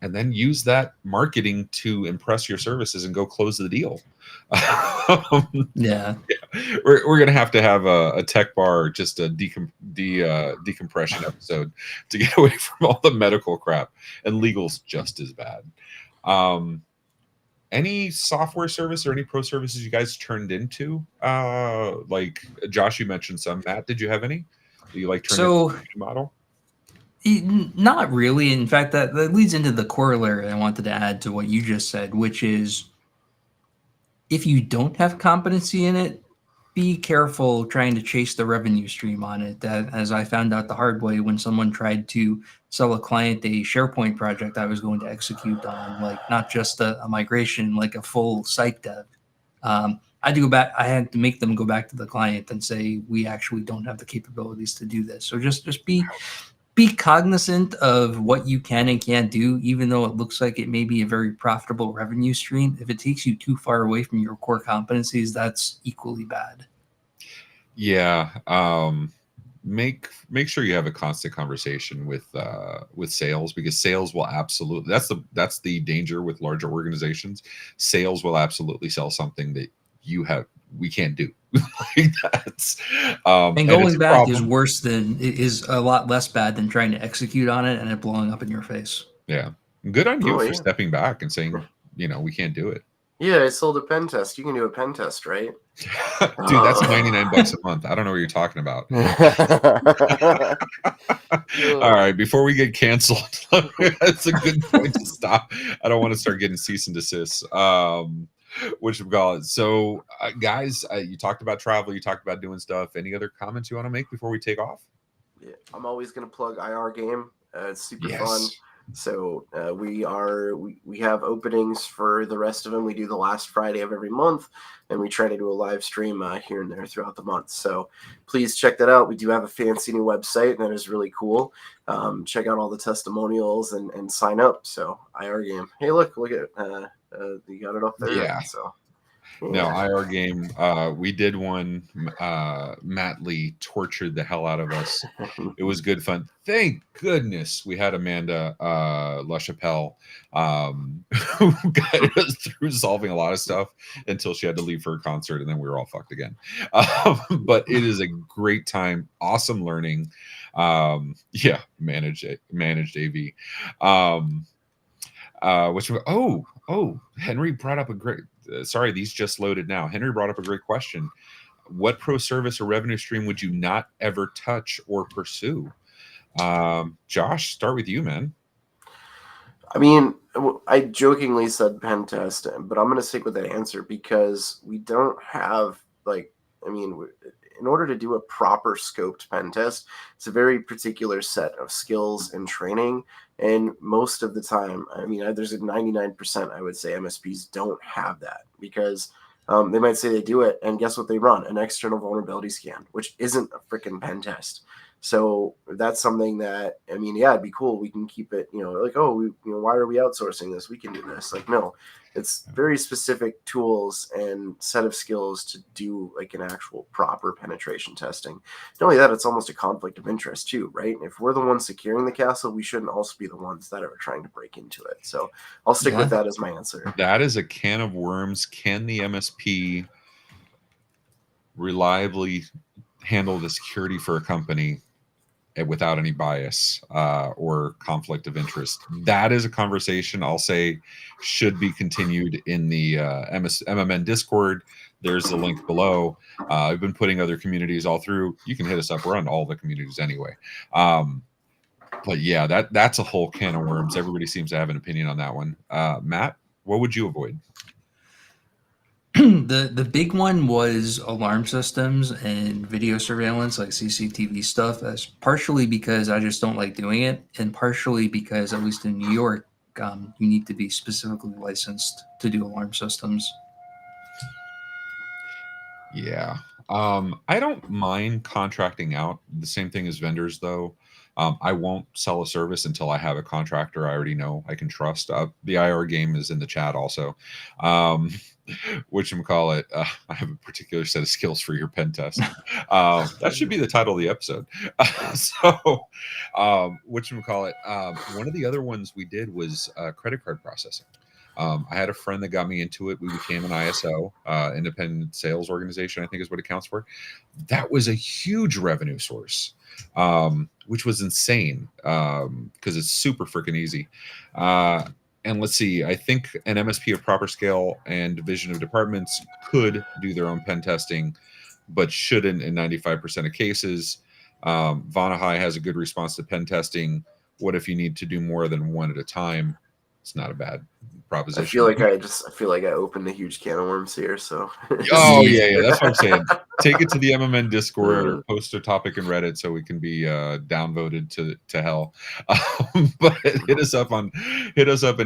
and then use that marketing to impress your services and go close the deal. Yeah. We're going to have a tech bar, just a decompression episode to get away from all the medical crap, and legal's just as bad. Any software service or any pro services you guys turned into? Like Josh, you mentioned some. Matt, did you have any? Do you like turn into a model? Not really. In fact, that leads into the corollary I wanted to add to what you just said, which is if you don't have competency in it, be careful trying to chase the revenue stream on it. That, as I found out the hard way when someone tried to sell a client a SharePoint project I was going to execute on, like not just a migration, like a full site dev. I had to go back. I had to make them go back to the client and say, we actually don't have the capabilities to do this. So just be cognizant of what you can and can't do, even though it looks like it may be a very profitable revenue stream. If it takes you too far away from your core competencies, that's equally bad. Yeah. make sure you have a constant conversation with sales, because sales will absolutely, that's the danger with larger organizations. Sales will absolutely sell something that we can't do. Like that's and and it's going a back problem. is a lot less bad than trying to execute on it and it blowing up in your face. Yeah, good on you Oh, for yeah. stepping back and saying, we can't do it. Yeah, I sold a pen test. You can do a pen test, right? Dude, that's $99 a month. I don't know what you're talking about. All right, before we get canceled, that's a good point to stop. I don't want to start getting cease and desist. Which we call it. So, guys, you talked about travel. You talked about doing stuff. Any other comments you want to make before we take off? Yeah, I'm always going to plug IR Game. It's super Yes. fun. So we have openings for the rest of them. We do the last Friday of every month, and we try to do a live stream here and there throughout the month. So please check that out. We do have a fancy new website, and that is really cool. Check out all the testimonials and sign up. So IR Game. Hey, look at you got it up there. Yeah. So. No, IR Game. We did one. Matt Lee tortured the hell out of us. It was good fun. Thank goodness we had Amanda LaChapelle who got us through solving a lot of stuff until she had to leave for a concert, and then we were all fucked again. But it is a great time. Awesome learning. Yeah, managed AV. Henry brought up a great. Sorry, these just loaded now. Henry brought up a great question. What pro service or revenue stream would you not ever touch or pursue? Josh, start with you, man. I mean, I jokingly said pen test, but I'm going to stick with that answer because we don't have in order to do a proper scoped pen test, it's a very particular set of skills and training. And most of the time, there's a 99%, I would say, MSPs don't have that because they might say they do it, and guess what they run? An external vulnerability scan, which isn't a freaking pen test. So that's something that, it'd be cool. We can keep it, why are we outsourcing this? We can do this. Like, no, it's very specific tools and set of skills to do like an actual proper penetration testing. Not only that, it's almost a conflict of interest too, right? If we're the ones securing the castle, we shouldn't also be the ones that are trying to break into it. So I'll stick with that as my answer. That is a can of worms. Can the MSP reliably handle the security for a company without any bias or conflict of interest? That is a conversation I'll say should be continued in the MMN Discord. There's the link below. I've been putting other communities all through. You can hit us up. We're on all the communities anyway. But yeah, that's a whole can of worms. Everybody seems to have an opinion on that one. Matt, what would you avoid? The big one was alarm systems and video surveillance, like CCTV stuff. That's partially because I just don't like doing it, and partially because, at least in New York, you need to be specifically licensed to do alarm systems. Yeah. I don't mind contracting out. The same thing as vendors, though. I won't sell a service until I have a contractor I already know I can trust. The IR Game is in the chat also. Whatchamacallit, I have a particular set of skills for your pen test. That should be the title of the episode. Whatchamacallit, one of the other ones we did was credit card processing. I had a friend that got me into it. We became an ISO, independent sales organization, I think is what it counts for. That was a huge revenue source, which was insane because it's super freaking easy. And let's see, I think an MSP of proper scale and division of departments could do their own pen testing, but shouldn't in 95% of cases. Vonahai has a good response to pen testing. What if you need to do more than one at a time? It's not a bad proposition. I feel like I opened a huge can of worms here. So oh yeah, that's what I'm saying. Take it to the MMN Discord or post a topic in Reddit so we can be downvoted to hell. But hit us up in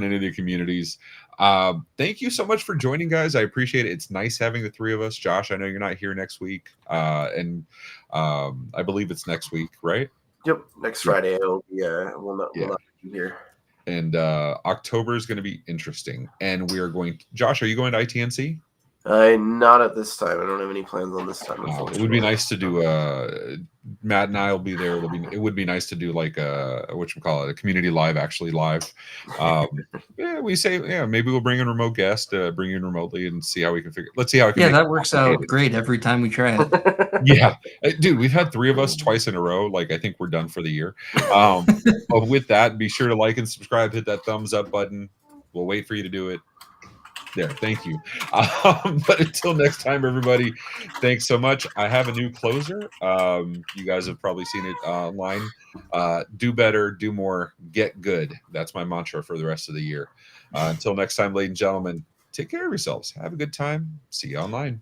any of the communities. Thank you so much for joining, guys. I appreciate it. It's nice having the three of us. Josh, I know you're not here next week, and I believe it's next week, right? Yep, next Friday it'll be. We'll not be here. And October is going to be interesting. And we are going. Josh, are you going to ITNC? Not at this time. I don't have any plans on this time. It would be nice to do. Matt and I will be there. It would be nice to do like a community live, actually live. Yeah, we say maybe we'll bring in remote guest, bring you in remotely, and see how we can figure. Let's see how we can. Yeah, that works out great every time we try it. Yeah, dude, we've had 3 of us twice in a row. Like, I think we're done for the year. But with that, be sure to like and subscribe. Hit that thumbs up button. We'll wait for you to do it. There, thank you. But until next time, everybody, thanks so much. I have a new closer. You guys have probably seen it online. Do better, do more, get good. That's my mantra for the rest of the year. Until next time, ladies and gentlemen, take care of yourselves. Have a good time. See you online.